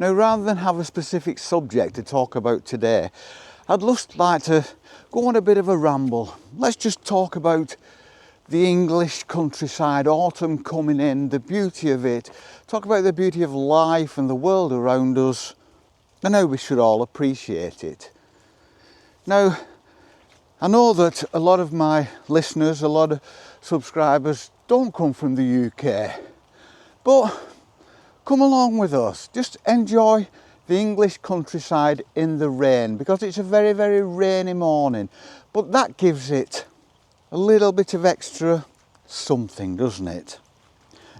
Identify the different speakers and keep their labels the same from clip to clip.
Speaker 1: Now, rather than have a specific subject to talk about today, I'd just like to go on a bit of a ramble. Let's just talk about the English countryside, autumn coming in, the beauty of it, talk about the beauty of life and the world around us, and how we should all appreciate it. Now, I know that a lot of my listeners, a lot of subscribers don't come from the UK, but come along with us. Just enjoy the English countryside in the rain, because it's a very, very rainy morning, but that gives it a little bit of extra something, doesn't it?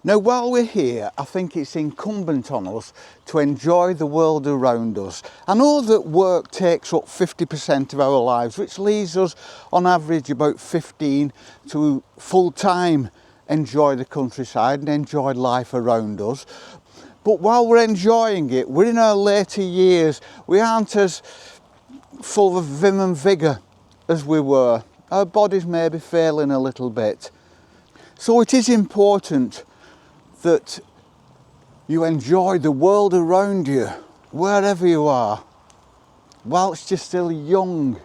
Speaker 1: Now, while we're here, I think it's incumbent on us to enjoy the world around us. I know that work takes up 50% of our lives, which leaves us on average about 15 to full-time enjoy the countryside and enjoy life around us. But while we're enjoying it, we're in our later years, we aren't as full of vim and vigour as we were. Our bodies may be failing a little bit. So it is important that you enjoy the world around you, wherever you are, whilst you're still young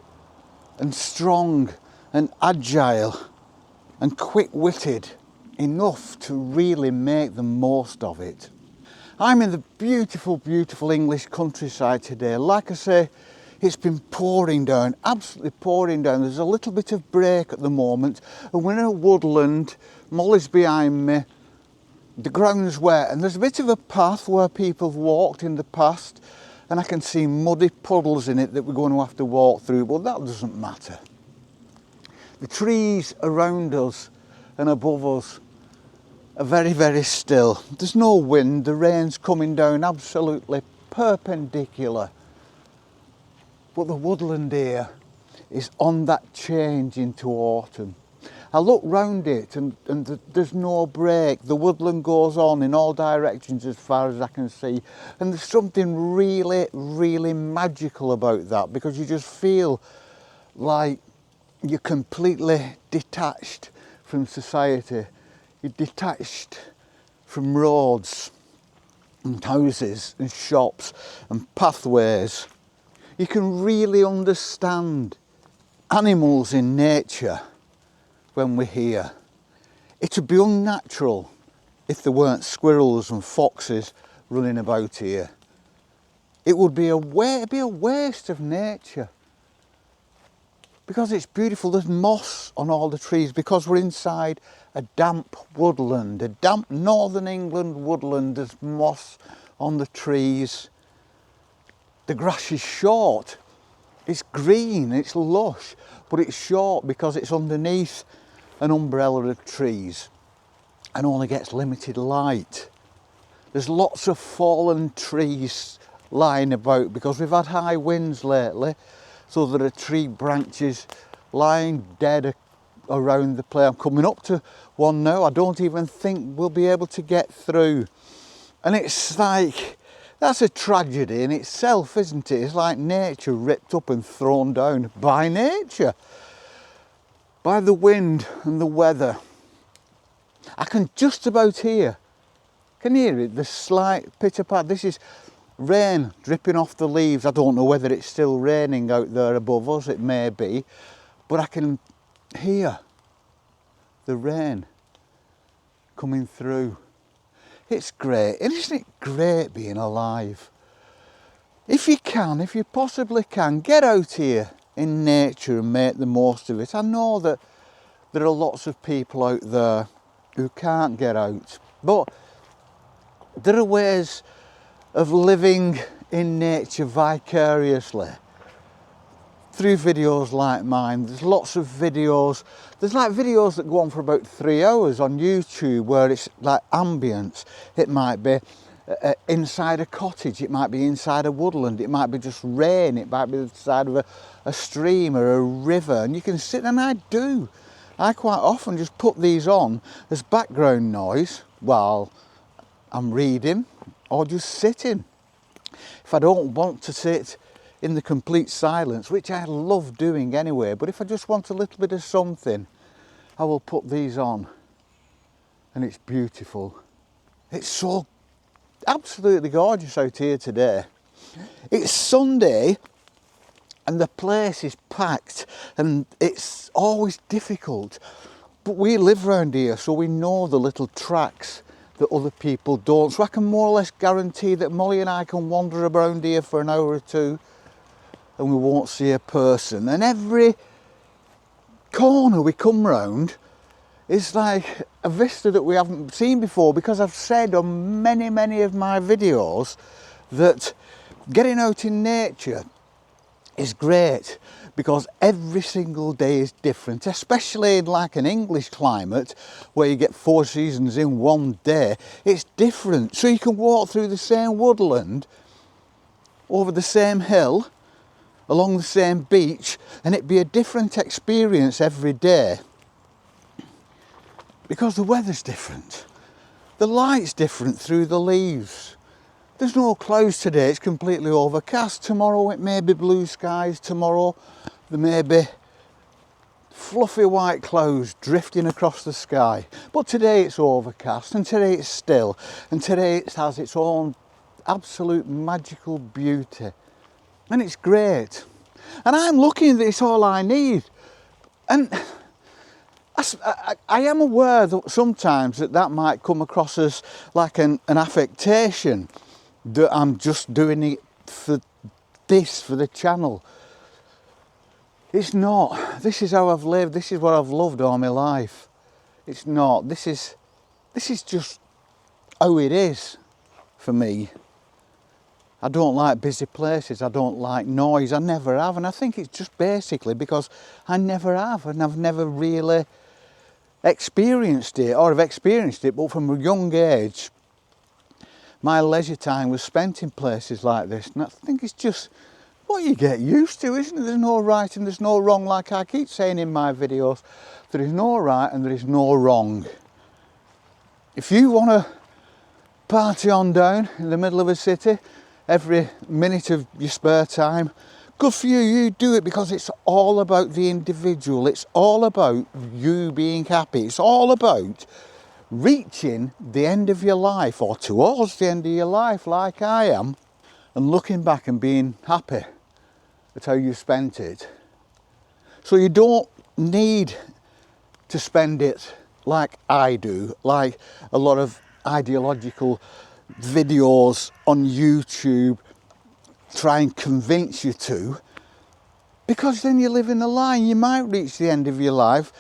Speaker 1: and strong and agile and quick-witted enough to really make the most of it. I'm in the beautiful, beautiful English countryside today. Like I say, it's been pouring down, absolutely pouring down. There's a little bit of break at the moment, and we're in a woodland. Molly's behind me. The ground's wet, and there's a bit of a path where people have walked in the past, and I can see muddy puddles in it that we're going to have to walk through, but that doesn't matter. The trees around us and above us are very, very still. There's no wind, the rain's coming down absolutely perpendicular. But the woodland here is on that change into autumn. I look round it and there's no break. The woodland goes on in all directions as far as I can see. And there's something really, really magical about that, because you just feel like you're completely detached from society. You're detached from roads and houses and shops and pathways. You can really understand animals in nature when we're here. It would be unnatural if there weren't squirrels and foxes running about here. It would be a waste of nature, because it's beautiful. There's moss on all the trees, because we're inside a damp woodland, a damp northern England woodland. There's moss on the trees. The grass is short. It's green, it's lush, but it's short because it's underneath an umbrella of trees and only gets limited light. There's lots of fallen trees lying about because we've had high winds lately, so there are tree branches lying dead around the place. I'm coming up to one now. I don't even think we'll be able to get through. And it's like, that's a tragedy in itself, isn't it? It's like nature ripped up and thrown down by nature, by the wind and the weather. I can just about hear, can hear it, the slight pitter-pat. This is rain dripping off the leaves. I don't know whether it's still raining out there above us, it may be, but I can hear the rain coming through. It's great, and isn't it great being alive? If you can, if you possibly can, get out here in nature and make the most of it. I know that there are lots of people out there who can't get out, but there are ways of living in nature vicariously through videos like mine. There's lots of videos. There's like videos that go on for about 3 hours on YouTube where it's like ambience. It might be inside a cottage, it might be inside a woodland, it might be just rain, it might be the side of a stream or a river, and you can sit, and I quite often just put these on as background noise while I'm reading or just sitting. If I don't want to sit in the complete silence, which I love doing anyway, but if I just want a little bit of something, I will put these on, and it's beautiful. It's so absolutely gorgeous out here today. It's Sunday and the place is packed, and it's always difficult. But we live around here, so we know the little tracks that other people don't. So I can more or less guarantee that Molly and I can wander around here for an hour or two and we won't see a person. And every corner we come round is like a vista that we haven't seen before, because I've said on many of my videos that getting out in nature is great because every single day is different, especially in like an English climate where you get 4 seasons in one day. It's different. So you can walk through the same woodland, over the same hill, along the same beach, and it'd be a different experience every day because the weather's different. The light's different through the leaves. There's no clouds today, it's completely overcast. Tomorrow it may be blue skies, tomorrow there may be fluffy white clouds drifting across the sky. But today it's overcast, and today it's still, and today it has its own absolute magical beauty. And it's great. And I'm looking that it's all I need. And I am aware that sometimes that might come across as like an affectation, that I'm just doing it for the channel. It's not. This is how I've lived. This is what I've loved all my life. It's not. This is just how it is for me. I don't like busy places. I don't like noise. I never have. And I think it's just basically because I never have, and I've never really experienced it, or I've experienced it, but from a young age, my leisure time was spent in places like this. And I think it's just what you get used to, isn't it? There's no right and there's no wrong. Like I keep saying in my videos, there is no right and there is no wrong. If you want to party on down in the middle of a city every minute of your spare time, good for you, you do it, because it's all about the individual. It's all about you being happy. It's all about reaching the end of your life, or towards the end of your life like I am, and looking back and being happy at how you spent it. So you don't need to spend it like I do, like a lot of ideological videos on YouTube try and convince you to, because then you live in a lie. You might reach the end of your life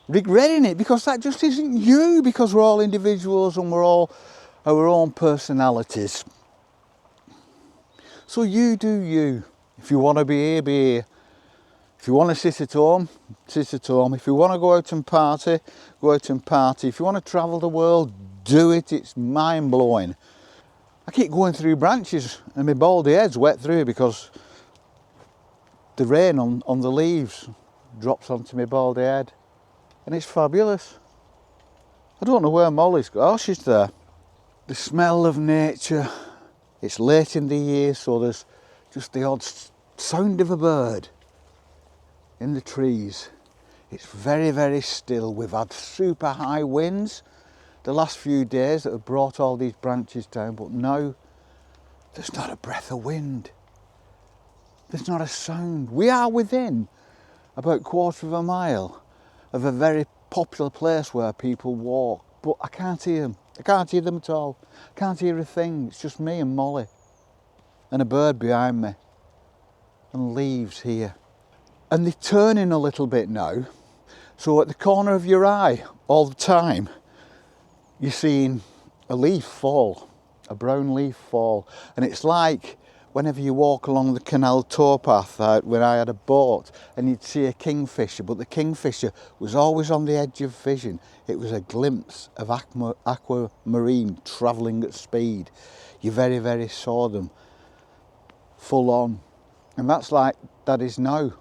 Speaker 1: regretting it, because that just isn't you, because we're all individuals and we're all our own personalities. So you do you. If you want to be here, be here. If you want to sit at home, sit at home. If you want to go out and party, go out and party. If you want to travel the world, do it. It's mind-blowing. I keep going through branches and my baldy head's wet through because the rain on the leaves drops onto my baldy head. And it's fabulous. I don't know where Molly's gone. Oh, she's there. The smell of nature. It's late in the year, so there's just the odd sound of a bird in the trees. It's very still. We've had super high winds the last few days that have brought all these branches down, but now there's not a breath of wind. There's not a sound. We are within about 1/4 of a mile of a very popular place where people walk, but I can't hear them. I can't hear them at all. I can't hear a thing. It's just me and Molly and a bird behind me and leaves here. And they're turning a little bit now, so at the corner of your eye all the time you're seeing a leaf fall, a brown leaf fall. And it's like whenever you walk along the canal towpath where I had a boat, and you'd see a kingfisher, but the kingfisher was always on the edge of vision. It was a glimpse of aquamarine travelling at speed. You very saw them full on. And that's like that is now.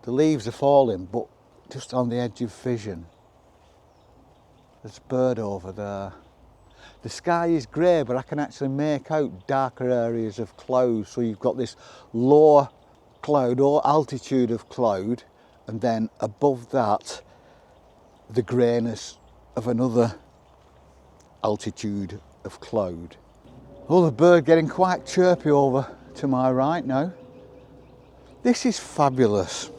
Speaker 1: The leaves are falling, but just on the edge of vision. There's a bird over there. The sky is grey, but I can actually make out darker areas of cloud. So you've got this lower cloud or altitude of cloud, and then above that, the greyness of another altitude of cloud. Oh, the bird getting quite chirpy over to my right now. This is fabulous.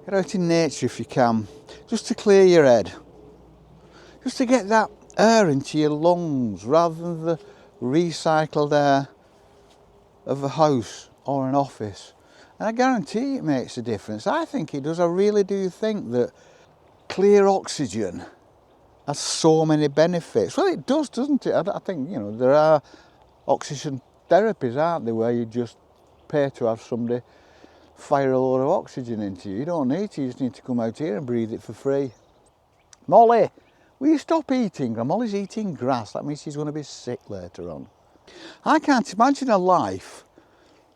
Speaker 1: Get out in nature if you can, just to clear your head. Just to get that air into your lungs rather than the recycled air of a house or an office. And I guarantee it makes a difference. I think it does. I really do think that clear oxygen has so many benefits. Well, it does, doesn't it? I think, you know, there are oxygen therapies, aren't there, where you just pay to have somebody fire a load of oxygen into you. You don't need to, you just need to come out here and breathe it for free. Molly, will you stop eating? Molly's eating grass. That means she's going to be sick later on. I can't imagine a life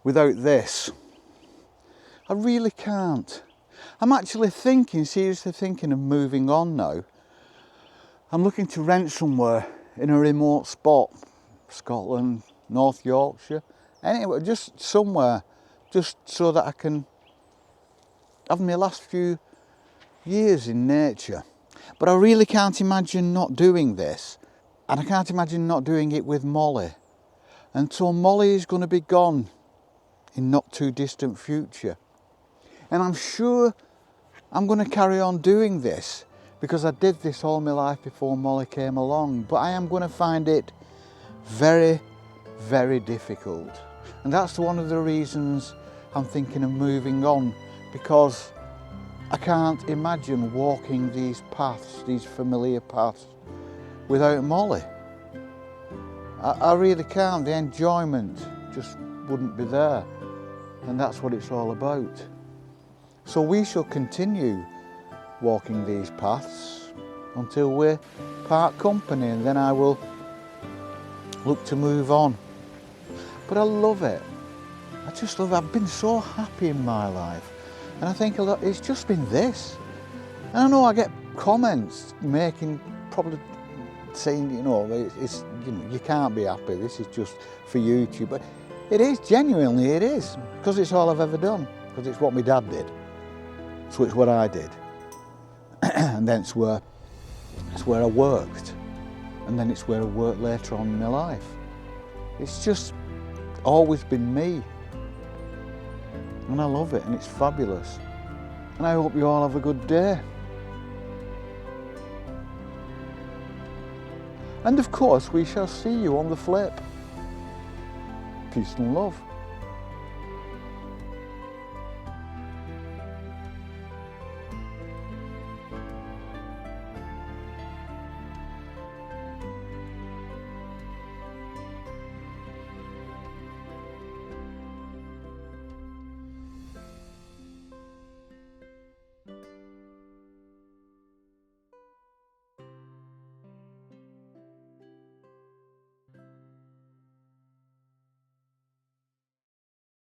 Speaker 1: without this. I really can't. I'm actually seriously thinking of moving on now. I'm looking to rent somewhere in a remote spot. Scotland, North Yorkshire, anyway, just somewhere, just so that I can have my last few years in nature. But I really can't imagine not doing this, and I can't imagine not doing it with Molly. And so Molly is going to be gone in not too distant future. And I'm sure I'm going to carry on doing this because I did this all my life before Molly came along. But I am going to find it very, very difficult. And that's one of the reasons I'm thinking of moving on, because I can't imagine walking these paths, these familiar paths, without Molly. I really can't. The enjoyment just wouldn't be there. And that's what it's all about. So we shall continue walking these paths until we part company, and then I will look to move on. But I love it. I just love it. I've been so happy in my life. And I think a lot, it's just been this. And I know I get comments probably saying, you know, you can't be happy. This is just for YouTube. But it is, genuinely it is. Because it's all I've ever done. Because it's what my dad did. So it's what I did. And then it's where I worked. And then it's where I worked later on in my life. It's just always been me. And I love it, and it's fabulous. And I hope you all have a good day. And of course, we shall see you on the flip. Peace and love.